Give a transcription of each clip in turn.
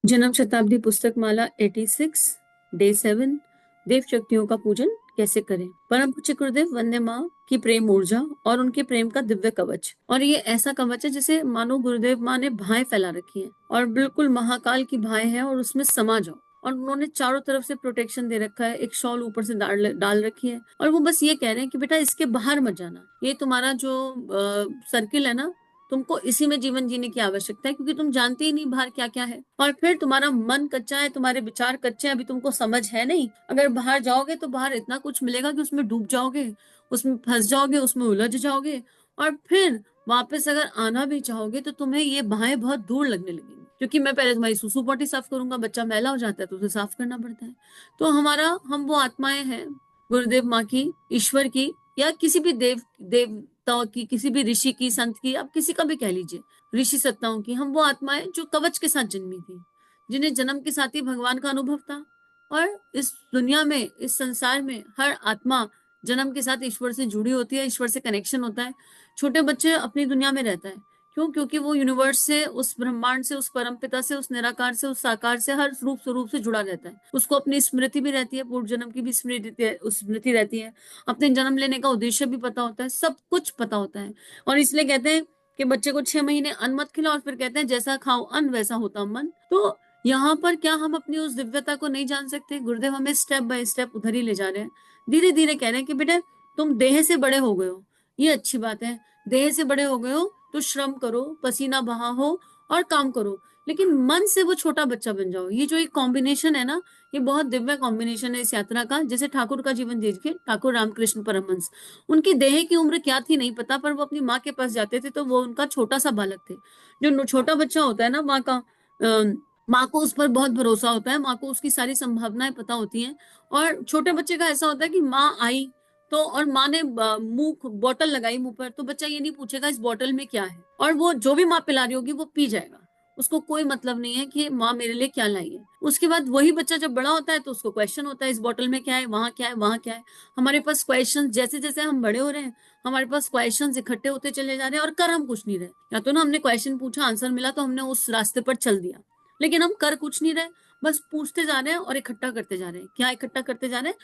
जन्म शताब्दी पुस्तक माला 86 डे 7 देव शक्तियों का पूजन कैसे करें। परम पूज्य गुरुदेव वंदे माँ की प्रेम ऊर्जा और उनके प्रेम का दिव्य कवच। और ये ऐसा कवच है जिसे मानो गुरुदेव माँ ने भाएं फैला रखी है और बिल्कुल महाकाल की भाएं है और उसमें समा जाओ। और उन्होंने चारों तरफ से प्रोटेक्शन दे रखा है, एक शॉल ऊपर से डाल रखी है और वो बस ये कह रहे हैं कि बेटा इसके बाहर मत जाना। ये तुम्हारा जो सर्किल है ना, तुमको इसी में जीवन जीने की आवश्यकता है, क्योंकि तुम जानते ही नहीं बाहर क्या क्या है। और फिर तुम्हारा मन कच्चा है, तुम्हारे विचार कच्चे हैं, अभी तुमको समझ है नहीं। अगर बाहर जाओगे तो बाहर इतना कुछ मिलेगा कि उसमें डूब जाओगे, उसमें फंस जाओगे, उसमें उलझ जाओगे। और फिर वापस अगर आना भी चाहोगे तो तुम्हें ये बाहें बहुत दूर लगने लगेंगी, क्योंकि मैं पहले तुम्हारी सुसु पोटी साफ करूंगा, बच्चा मैला हो जाता है तो उसे साफ करना पड़ता है। तो हम वो आत्माएं हैं गुरुदेव माँ की, ईश्वर की, या किसी भी देवताओं की, किसी भी ऋषि की, संत की, आप किसी का भी कह लीजिए, ऋषि सत्ताओं की। हम वो आत्माएं जो कवच के साथ जन्मी थी, जिन्हें जन्म के साथ ही भगवान का अनुभव था। और इस दुनिया में, इस संसार में हर आत्मा जन्म के साथ ईश्वर से जुड़ी होती है, ईश्वर से कनेक्शन होता है। छोटे बच्चे अपनी दुनिया में रहता है, क्यों? क्योंकि वो यूनिवर्स से, उस ब्रह्मांड से, उस परम पिता से, उस निराकार से, उस साकार से, हर रूप स्वरूप से जुड़ा रहता है। उसको अपनी स्मृति भी रहती है, पूर्व जन्म की भी स्मृति रहती है, अपने जन्म लेने का उद्देश्य भी पता होता है, सब कुछ पता होता है। और इसलिए कहते हैं कि बच्चे को 6 महीने अन्न मत खिलाओ, और फिर कहते हैं जैसा खाओ अन्न वैसा होता मन। तो यहाँ पर क्या हम अपनी उस दिव्यता को नहीं जान सकते? गुरुदेव हमें स्टेप बाय स्टेप उधर ही ले जा रहे हैं, धीरे धीरे कह रहे हैं कि बेटा तुम देह से बड़े हो गए हो, ये अच्छी बात है। देह से बड़े हो गए हो तो श्रम करो, पसीना बहाओ और काम करो, लेकिन मन से वो छोटा बच्चा बन जाओ। ये जो एक कॉम्बिनेशन है ना, ये बहुत दिव्य कॉम्बिनेशन है इस यात्रा का। जैसे ठाकुर का जीवन देखिए, ठाकुर रामकृष्ण परमहंस, उनकी देह की उम्र क्या थी नहीं पता, पर वो अपनी माँ के पास जाते थे तो वो उनका छोटा सा बालक थे। जो छोटा बच्चा होता है ना, माँ का माँ को उस पर बहुत भरोसा होता है, माँ को उसकी सारी संभावनाएं पता होती हैं। और छोटे बच्चे का ऐसा होता है कि माँ आई तो, और माँ ने मुंह बॉटल लगाई मुंह पर, तो बच्चा ये नहीं पूछेगा इस बॉटल में क्या है, और वो जो भी माँ पिला रही होगी वो पी जाएगा। उसको कोई मतलब नहीं है कि माँ मेरे लिए क्या लाई है। उसके बाद वही बच्चा जब बड़ा होता है तो उसको क्वेश्चन होता है, इस बॉटल में क्या है, वहां क्या है, वहां क्या है। हमारे पास क्वेश्चन, जैसे जैसे हम बड़े हो रहे हैं हमारे पास क्वेश्चन इकट्ठे होते चले जा रहे हैं, और कर हम कुछ नहीं रहे। या तो ना हमने क्वेश्चन पूछा, आंसर मिला तो हमने उस रास्ते पर चल दिया, लेकिन हम कर कुछ नहीं रहे, बस पूछते जा रहे हैं और इकट्ठा करते जा रहे हैं। क्या इकट्ठा करते जा रहे हैं?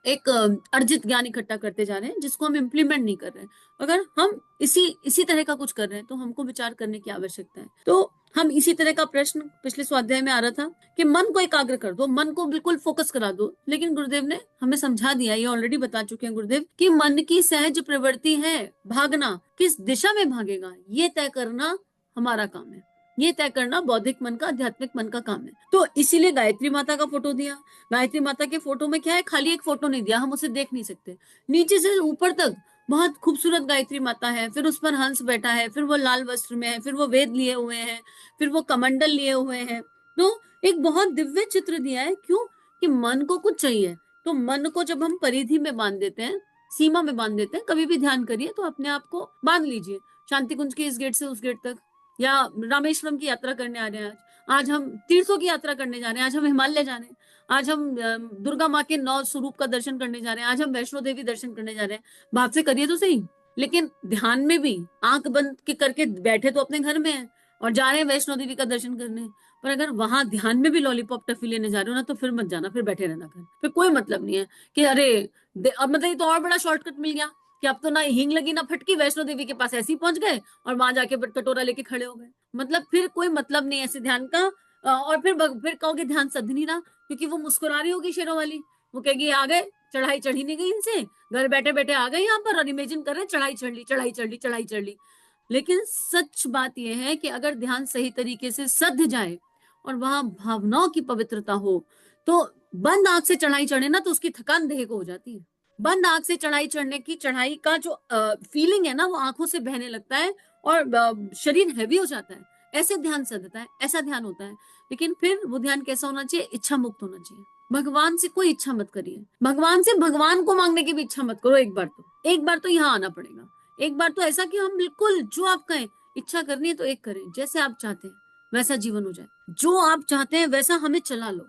एक अर्जित ज्ञान इकट्ठा करते जा रहे हैं, जिसको हम इम्प्लीमेंट नहीं कर रहे हैं। अगर हम इसी इसी तरह का कुछ कर रहे हैं तो हमको विचार करने की आवश्यकता है। तो हम इसी तरह का प्रश्न पिछले स्वाध्याय में आ रहा था कि मन को एकाग्र कर दो, मन को बिल्कुल फोकस करा दो। लेकिन गुरुदेव ने हमें समझा दिया, ये ऑलरेडी बता चुके हैं गुरुदेव, कि मन की सहज प्रवृत्ति है भागना, किस दिशा में भागेगा ये तय करना हमारा काम है। ये तय करना बौद्धिक मन का, आध्यात्मिक मन का काम है। तो इसीलिए गायत्री माता का फोटो दिया। गायत्री माता के फोटो में क्या है? खाली एक फोटो नहीं दिया, हम उसे देख नहीं सकते। नीचे से ऊपर तक बहुत खूबसूरत गायत्री माता है, फिर उस पर हंस बैठा है, फिर वो लाल वस्त्र में है, फिर वो वेद लिए हुए हैं, फिर वो कमंडल लिए हुए हैं। तो एक बहुत दिव्य चित्र दिया है। क्यों? कि मन को कुछ चाहिए, तो मन को जब हम परिधि में बांध देते हैं, सीमा में बांध देते हैं, कभी भी ध्यान करिए तो अपने आप को बांध लीजिए, शांति कुंज के इस गेट से उस गेट तक, या रामेश्वरम की यात्रा करने आ रहे हैं, आज हम तीर्थों की यात्रा करने जा रहे हैं, आज हम हिमालय जा रहे हैं, आज हम दुर्गा माँ के 9 स्वरूप का दर्शन करने जा रहे हैं, आज हम वैष्णो देवी दर्शन करने जा रहे हैं। भाव से करिए तो सही। लेकिन ध्यान में भी आंख बंद के करके बैठे तो अपने घर में है और जा रहे हैं वैष्णो देवी का दर्शन करने, पर अगर वहां ध्यान में भी लॉलीपॉप टफी लेने जा रहे हो ना, तो फिर मत जाना, फिर बैठे रहना घर, फिर कोई मतलब नहीं है कि अरे अब मतलब ये तो और बड़ा शॉर्टकट मिल गया कि अब तो ना हींग लगी ना फटकी, वैष्णो देवी के पास ऐसे ही पहुंच गए और वहां जाके कटोरा लेके खड़े हो गए। मतलब फिर कोई मतलब नहीं ऐसे ध्यान का। और फिर कहोगे ध्यान सध नहीं रहा, क्योंकि वो मुस्कुरा रही होगी शेरों वाली, वो कहेगी आ गए, चढ़ाई चढ़ी नहीं गई इनसे, घर बैठे बैठे आ गए यहाँ पर और इमेजिन कर रहे हैं चढ़ाई चढ़ ली, चढ़ाई चढ़ ली, चढ़ाई चढ़ ली। लेकिन सच बात यह है कि अगर ध्यान सही तरीके से सध जाए और वहां भावनाओं की पवित्रता हो, तो बंद आंख से चढ़ाई चढ़े ना तो उसकी थकान देह को हो जाती है। बंद आंख से चढ़ाई चढ़ने की, चढ़ाई का जो फीलिंग है ना, वो आंखों से बहने लगता है और शरीर हैवी हो जाता है। ऐसे ध्यान सधता है, ऐसा ध्यान होता है। लेकिन फिर वो ध्यान कैसा होना चाहिए? इच्छा मुक्त होना चाहिए। भगवान से कोई इच्छा मत करिए, भगवान से भगवान को मांगने की भी इच्छा मत करो। एक बार तो यहाँ आना पड़ेगा। एक बार तो ऐसा कि हम बिल्कुल जो आप कहें, इच्छा करनी है तो एक करें, जैसे आप चाहते हैं वैसा जीवन हो जाए, जो आप चाहते हैं वैसा हमें चला लो।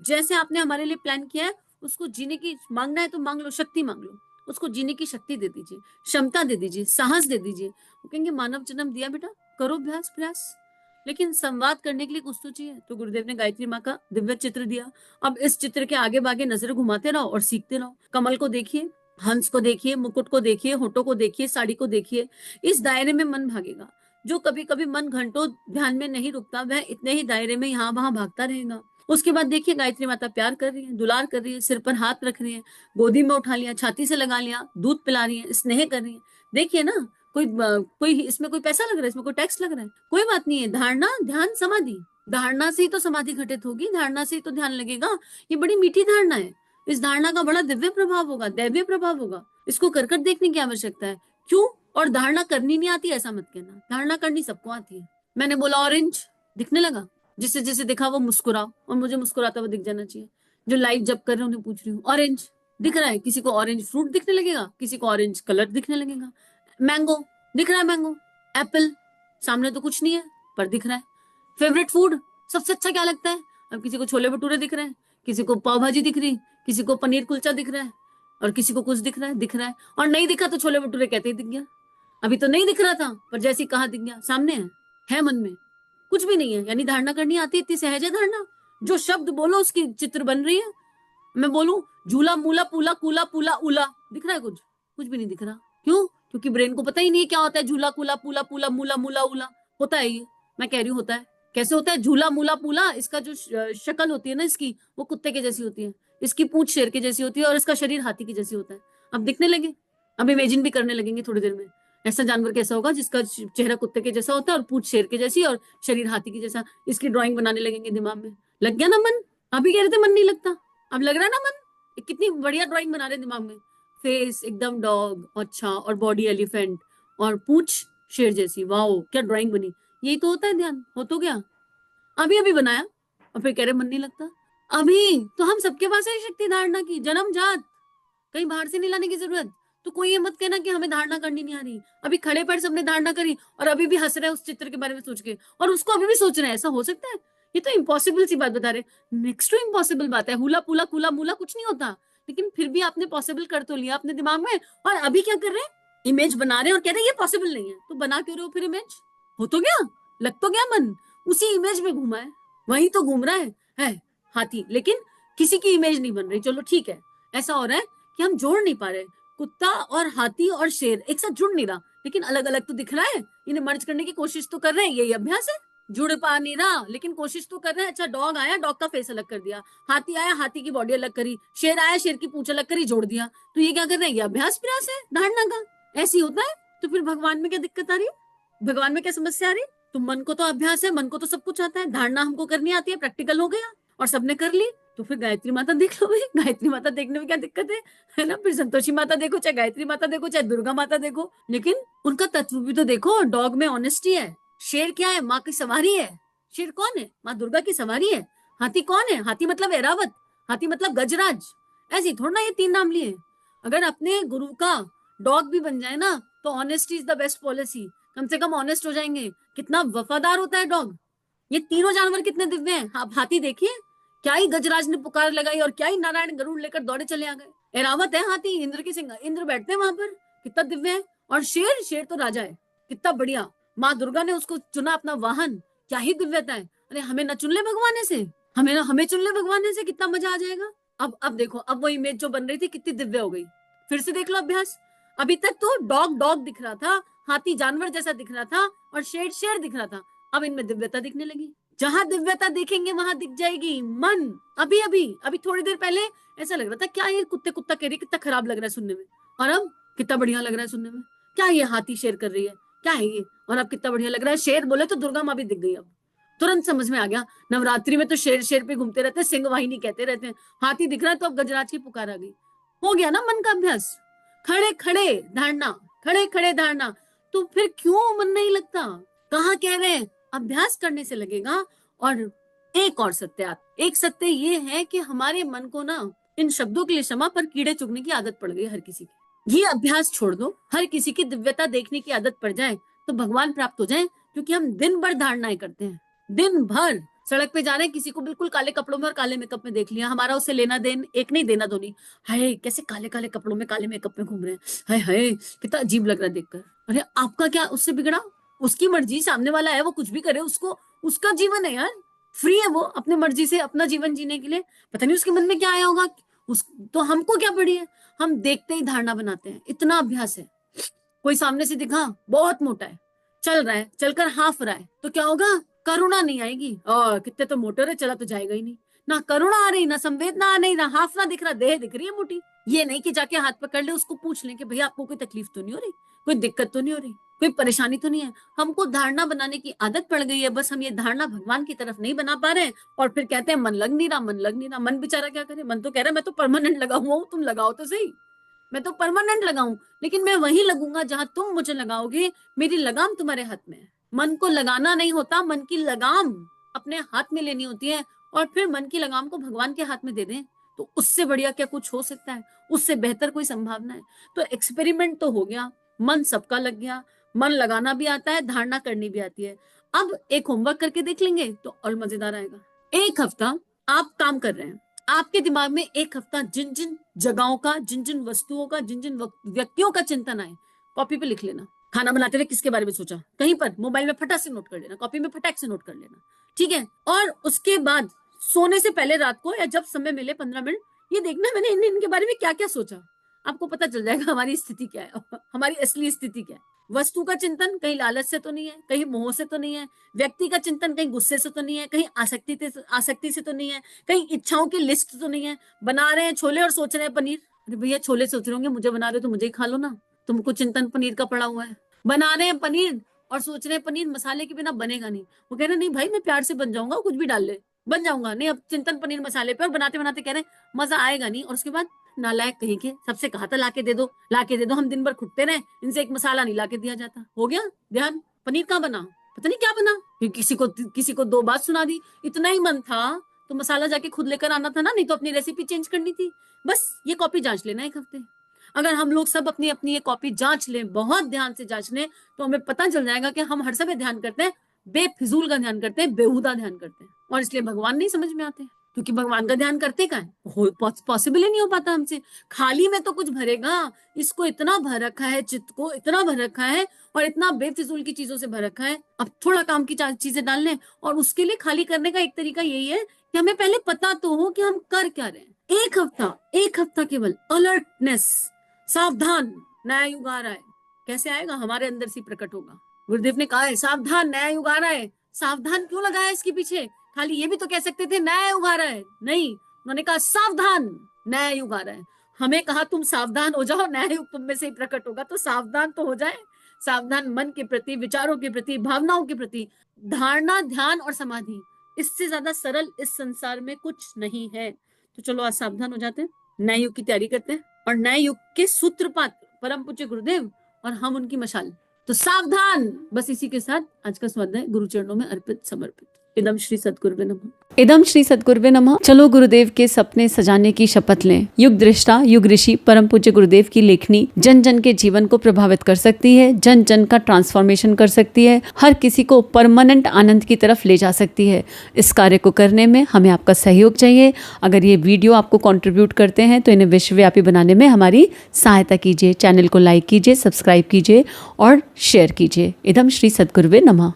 जैसे आपने हमारे लिए प्लान किया है उसको जीने की, मांगना है तो मांग लो, शक्ति मांग लो, उसको जीने की शक्ति दे दीजिए, क्षमता दे दीजिए, साहस दे दीजिए। वो कहेंगे मानव जन्म दिया बेटा, करो अभ्यास प्रयास। लेकिन संवाद करने के लिए कुछ तो चाहिए। तो गुरुदेव ने गायत्री माँ का दिव्य चित्र दिया। अब इस चित्र के आगे बागे नजर घुमाते रहो और सीखते रहो। कमल को देखिए, हंस को देखिए, मुकुट को देखिए, होठों को देखिए, साड़ी को देखिए। इस दायरे में मन भागेगा। जो कभी कभी मन घंटों ध्यान में नहीं रुकता, वह इतने ही दायरे में यहाँ वहां भागता रहेगा। उसके बाद देखिए गायत्री माता प्यार कर रही है, दुलार कर रही है, सिर पर हाथ रख रही है, गोदी में उठा लिया, छाती से लगा लिया, दूध पिला रही है, स्नेह कर रही है। देखिए ना, कोई इसमें कोई पैसा लग रहा है, इसमें कोई टैक्स लग रहा है? कोई बात नहीं है। धारणा, ध्यान, समाधि। धारणा से ही तो समाधि घटित होगी, धारणा से ही तो ध्यान लगेगा। ये बड़ी मीठी धारणा है। इस धारणा का बड़ा दिव्य प्रभाव होगा, दैवीय प्रभाव होगा। इसको कर कर देखने की आवश्यकता है। क्यों? और धारणा करनी नहीं आती ऐसा मत कहना, धारणा करनी सबको आती है। मैंने बोला ऑरेंज, दिखने लगा। जिसे जिसे दिखा वो मुस्कुराओ, और मुझे मुस्कुराता हुआ दिख जाना चाहिए। जो लाइव जब कर रहे हैं उन्हें पूछ रही हूँ, ऑरेंज दिख रहा है? किसी को ऑरेंज फ्रूट दिखने लगेगा, किसी को ऑरेंज कलर दिखने लगेगा। मैंगो दिख रहा है, मैंगो, एप्पल, सामने तो कुछ नहीं है पर दिख रहा है। फेवरेट फूड, सबसे अच्छा क्या लगता है? अब किसी को छोले भटूरे दिख रहे हैं, किसी को पाव भाजी दिख रही, किसी को पनीर कुलचा दिख रहा है, और किसी को कुछ दिख रहा है। और नहीं दिखा तो छोले भटूरे कहते ही दिख गया। अभी तो नहीं दिख रहा था, पर जैसे ही कहा दिख गया, सामने है मन में। कुछ भी नहीं है, यानी धारणा करनी आती, इतनी सहज है धारणा। जो शब्द बोलो उसकी चित्र बन रही है। मैं बोलूं झूला मूला पूला कूला पूला उला, दिख रहा है कुछ? कुछ भी नहीं दिख रहा। क्यों? क्योंकि ब्रेन को पता ही नहीं है क्या होता है झूला कूला पूला पूला मूला मूला उला। होता है ये, मैं कह रही हूँ होता है। कैसे होता है झूला मूला पूला? इसका जो शक्ल होती है ना इसकी, वो कुत्ते के जैसी होती है, इसकी पूंछ शेर के जैसी होती है, और इसका शरीर हाथी के जैसी होता है। अब दिखने लगे, अब इमेजिन भी करने लगेंगे थोड़ी देर में। ऐसा जानवर कैसा होगा जिसका चेहरा कुत्ते के जैसा होता है और पूंछ शेर के जैसी और शरीर हाथी के जैसा? इसकी ड्राइंग बनाने लगेंगे दिमाग में। लग गया ना मन? अभी कह रहे थे मन नहीं लगता, अब लग रहा है ना मन? कितनी बढ़िया ड्राइंग बना रहे दिमाग में। फेस एकदम डॉग, अच्छा, और बॉडी एलिफेंट, और पूंछ शेर जैसी। वाओ क्या ड्राइंग बनी। यही तो होता है ध्यान। हो तो गया, अभी अभी बनाया और फिर कह रहे मन नहीं लगता। अभी तो हम सबके पास है शक्ति धारणा की, जन्म जात, कहीं बाहर से नहीं लाने की जरूरत। तो कोई ये मत कहना कि हमें धारणा करनी नहीं आ रही। अभी खड़े पैर सबने धारणा करी और अभी भी हंस रहे हैं उस चित्र के बारे में सोच के, और उसको अभी भी सोच रहे हैं। ऐसा हो सकता है? ये तो इम्पॉसिबल सी बात बता रहे, नेक्स्ट टू इम्पॉसिबल बात है। हुला पुला कूला मूला कुछ नहीं होता, लेकिन फिर भी आपने पॉसिबल कर तो लिया अपने दिमाग में। और अभी क्या कर रहे हैं? इमेज बना रहे हैं और कह रहे हैं ये पॉसिबल नहीं है। तो बना क्यों रहे हो फिर इमेज? हो तो गया, लग तो गया मन, उसी इमेज में घूमा है, वही तो घूम रहा है हाथी, लेकिन किसी की इमेज नहीं बन रही। चलो ठीक है, ऐसा हो रहा है कि हम जोड़ नहीं पा रहे। कुत्ता और हाथी और शेर एक साथ जुड़ नहीं रहा, लेकिन अलग अलग तो दिख रहा है। इन्हें मर्ज करने की कोशिश तो कर रहे हैं, यही अभ्यास है। जुड़ पा नहीं रहा लेकिन कोशिश तो कर रहे हैं। अच्छा, डॉग आया, डॉग का फेस अलग कर दिया, हाथी आया, हाथी की बॉडी अलग करी, शेर आया, शेर की पूंछ अलग करी, जोड़ दिया। तो ये क्या कर रहे हैं? ये अभ्यास प्रयास है धारणा का। ऐसी होता है। तो फिर भगवान में क्या दिक्कत आ रही है? भगवान में क्या समस्या आ रही है? तो मन को तो अभ्यास है, मन को तो सब कुछ आता है, धारणा हमको करनी आती है, प्रैक्टिकल हो गया और सबने कर ली। तो फिर गायत्री माता देख लो भाई, गायत्री माता देखने में क्या दिक्कत है ना? फिर संतोषी माता देखो, चाहे गायत्री माता देखो, चाहे दुर्गा माता देखो, लेकिन उनका तत्व भी तो देखो। डॉग में ऑनेस्टी है, शेर क्या है? माँ की सवारी है। शेर कौन है? माँ दुर्गा की सवारी है। हाथी कौन है? हाथी मतलब एरावत, हाथी मतलब गजराज। ऐसी थोड़ा ना ये तीन नाम लिए। अगर अपने गुरु का डॉग भी बन जाए ना, तो honesty is the best policy. कम से कम ऑनेस्ट हो जाएंगे। कितना वफादार होता है डॉग। ये तीनों जानवर कितने दिव्य हैं। आप हाथी देखिए, क्या ही गजराज ने पुकार लगाई और क्या ही नारायण गरुड़ लेकर दौड़े चले आ गए। एरावत है हाथी, इंद्र की सिंह, इंद्र बैठते हैं वहां पर, कितना दिव्य है। और शेर, शेर तो राजा है, कितना बढ़िया। माँ दुर्गा ने उसको चुना अपना वाहन, क्या ही दिव्यता है। अरे हमें न चुन ले भगवान से, हमें चुन ले भगवान से, कितना मजा आ जाएगा। अब देखो, अब वो इमेज जो बन रही थी कितनी दिव्य हो गई। फिर से देख लो अभ्यास। अभी तक तो डॉग डॉग दिख रहा था, हाथी जानवर जैसा दिख रहा था, और शेर शेर दिख रहा था। अब इनमें दिव्यता दिखने लगी। जहां दिव्यता देखेंगे वहां दिख जाएगी मन। अभी अभी अभी थोड़ी देर पहले ऐसा लग रहा था क्या ये कुत्ते कुत्ता कह रही, कितना खराब लग रहा है सुनने में, और अब कितना बढ़िया लग रहा है सुनने में। क्या ये हाथी शेर कर रही है, क्या है ये, और अब कितना बढ़िया लग रहा है। शेर बोले तो दुर्गा माँ भी दिख गई। अब तुरंत समझ में आ गया। नवरात्रि में तो शेर शेर पे घूमते रहते हैं, सिंह वाहिनी कहते रहते हैं। हाथी दिख रहा है तो अब गजराज की पुकार आ गई। हो गया ना मन का अभ्यास। खड़े खड़े धारणा, खड़े खड़े धारणा। तो फिर क्यों मन नहीं लगता? कहाँ कह रहे हैं अभ्यास करने से लगेगा। और एक और सत्य, एक सत्य ये है कि हमारे मन को ना, इन शब्दों के लिए क्षमा, पर कीड़े चुगने की आदत पड़ गई हर किसी की। ये अभ्यास छोड़ दो, हर किसी की दिव्यता देखने की आदत पड़ जाए तो भगवान प्राप्त हो जाए। क्योंकि हम दिन भर धारणाएं करते हैं, दिन भर सड़क पे जा रहे हैं, किसी को बिल्कुल काले कपड़ों में और काले मेकअप में देख लिया, हमारा उससे लेना देन एक नहीं देना दो नहीं। हाय कैसे काले काले कपड़ों में काले मेकअप में घूम रहे हैं, हाय हाय कितना अजीब लग रहा है देखकर। अरे आपका क्या उससे बिगड़ा? उसकी मर्जी, सामने वाला है वो कुछ भी करे, उसको उसका जीवन है यार, फ्री है वो अपने मर्जी से अपना जीवन जीने के लिए। पता नहीं उसके मन में क्या आया होगा, उस तो हमको क्या पड़ी है, हम देखते ही धारणा बनाते हैं। इतना अभ्यास है। कोई सामने से दिखा बहुत मोटा है, चल रहा है, चलकर हाफ रहा है, तो क्या होगा, करुणा नहीं आएगी, और कितने तो मोटे रहे, चला तो जाएगा ही नहीं। ना करुणा आ रही, ना संवेदना आ रही, ना हाफ ना दिख रहा, देह दिख रही है मोटी। ये नहीं कि जाके हाथ पकड़ ले, उसको पूछ ले कि भैया आपको कोई तकलीफ तो नहीं हो रही, कोई दिक्कत तो नहीं हो रही, कोई परेशानी तो नहीं है। हमको धारणा बनाने की आदत पड़ गई है, बस हम ये धारणा भगवान की तरफ नहीं बना पा रहे हैं, और फिर कहते हैं मन लग नहीं रहा, मन लग नहीं रहा। मन बेचारा क्या करे, मन तो कह रहा है मैं तो परमानेंट लगा हुआ हूं, तुम लगाओ तो सही, मैं तो परमानेंट लगाऊं, लेकिन मैं वहीं लगूंगा जहां तुम मुझे लगाओगे। मेरी लगाम तुम्हारे हाथ में है। मन को लगाना नहीं होता, मन की लगाम अपने हाथ में लेनी होती है, और फिर मन की लगाम को भगवान के हाथ में दे दें, तो उससे बढ़िया क्या कुछ हो सकता है, उससे बेहतर कोई संभावना है। तो एक्सपेरिमेंट तो हो गया, मन सबका लग गया, मन लगाना भी आता है, धारणा करनी भी आती है। अब एक होमवर्क करके देख लेंगे तो और मजेदार आएगा। एक हफ्ता आप काम कर रहे हैं, आपके दिमाग में एक हफ्ता जिन जिन जगहों का, जिन जिन वस्तुओं का, जिन जिन व्यक्तियों का चिंतन आए, कॉपी पे लिख लेना। खाना बनाते हुए किसके बारे में सोचा, कहीं पर मोबाइल में फटाक से नोट कर लेना, कॉपी में फटाक से नोट कर लेना, ठीक है। और उसके बाद सोने से पहले रात को या जब समय मिले 15 मिनट, ये देखना मैंने इनके बारे में क्या क्या सोचा। आपको पता चल जाएगा हमारी स्थिति क्या है, हमारी असली स्थिति क्या है। वस्तु का चिंतन कहीं लालच से तो नहीं है, कहीं मोह से तो नहीं है। व्यक्ति का चिंतन कहीं गुस्से से तो नहीं है, कहीं आसक्ति से तो नहीं है, कहीं इच्छाओं की लिस्ट तो नहीं है। बना रहे हैं छोले और सोच रहे हैं पनीर, अरे भैया छोले सोच रहे होंगे, मुझे बना रहे हो तो मुझे ही खा लो ना, तुमको चिंतन पनीर का पड़ा हुआ है। बना रहे हैं पनीर और सोच रहे हैं पनीर मसाले के बिना बनेगा नहीं, वो कह रहे नहीं भाई मैं प्यार से बन जाऊंगा, कुछ भी डाल ले बन जाऊंगा, नहीं अब चिंतन पनीर मसाले पे, और बनाते बनाते कह रहे हैं मजा आएगा नहीं। और उसके बाद नालायक कहीं के, सबसे कहा था लाके दे दो लाके दे दो, हम दिन भर खुटते रहे, इनसे एक मसाला नहीं लाके दिया जाता। हो गया ध्यान, पनीर कहाँ बना, पता नहीं क्या बना, किसी को 2 बात सुना दी। इतना ही मन था तो मसाला जाके खुद लेकर आना था ना, नहीं तो अपनी रेसिपी चेंज करनी थी। बस ये कॉपी जांच लेना एक हफ्ते। अगर हम लोग सब अपनी अपनी ये कॉपी जांच लें, बहुत ध्यान से जांच लें, तो हमें पता चल जाएगा कि हम हर समय ध्यान करते हैं, बेफिजूल का ध्यान करते हैं, बेहुदा ध्यान करते हैं, और इसलिए भगवान नहीं समझ में आते, क्योंकि भगवान का ध्यान करते का है, पॉसिबल ही नहीं हो पाता हमसे। खाली में तो कुछ भरेगा, इसको इतना भर रखा है, चित्त को इतना भर रखा है, और इतना बेफिजूल की चीजों से भर रखा है। अब थोड़ा काम की चीजें डाल लें, और उसके लिए खाली करने का एक तरीका यही है कि हमें पहले पता तो हो कि हम कर क्या रहे हैं। एक हफ्ता केवल अलर्टनेस, सावधान, नया युग आ रहा है। कैसे आएगा, हमारे अंदर से प्रकट होगा। गुरुदेव ने कहा है सावधान, नया युग आ रहा है। सावधान क्यों लगाया इसके पीछे, खाली ये भी तो कह सकते थे नया युग आ रहा है, नहीं, उन्होंने कहा सावधान, नया युग आ रहा है। हमें कहा तुम सावधान हो जाओ, नया युग तुम में से ही प्रकट होगा, तो सावधान तो हो जाए। सावधान मन के प्रति, विचारों के प्रति, भावनाओं के प्रति। धारणा, ध्यान और समाधि, इससे ज्यादा सरल इस संसार में कुछ नहीं है। तो चलो आज सावधान हो जाते हैं, नए युग की तैयारी करते हैं, और नए युग के सूत्रपात परम पूज्य गुरुदेव और हम उनकी मशाल। तो सावधान, बस इसी के साथ आज का स्वाध्याय गुरु चरणों में अर्पित समर्पित। इदम श्री सद्गुरुवे नमः। इदम श्री सद्गुरुवे नमः। चलो गुरुदेव के सपने सजाने की शपथ लें। युग दृष्टा, युग ऋषि परम पूज्य गुरुदेव की लेखनी जन जन के जीवन को प्रभावित कर सकती है, जन जन का ट्रांसफॉर्मेशन कर सकती है, हर किसी को परमानेंट आनंद की तरफ ले जा सकती है। इस कार्य को करने में हमें आपका सहयोग चाहिए। अगर ये वीडियो आपको कंट्रीब्यूट करते हैं तो इन्हें विश्वव्यापी बनाने में हमारी सहायता कीजिए। चैनल को लाइक कीजिए, सब्सक्राइब कीजिए और शेयर कीजिए। इदम श्री सद्गुरुवे नमः।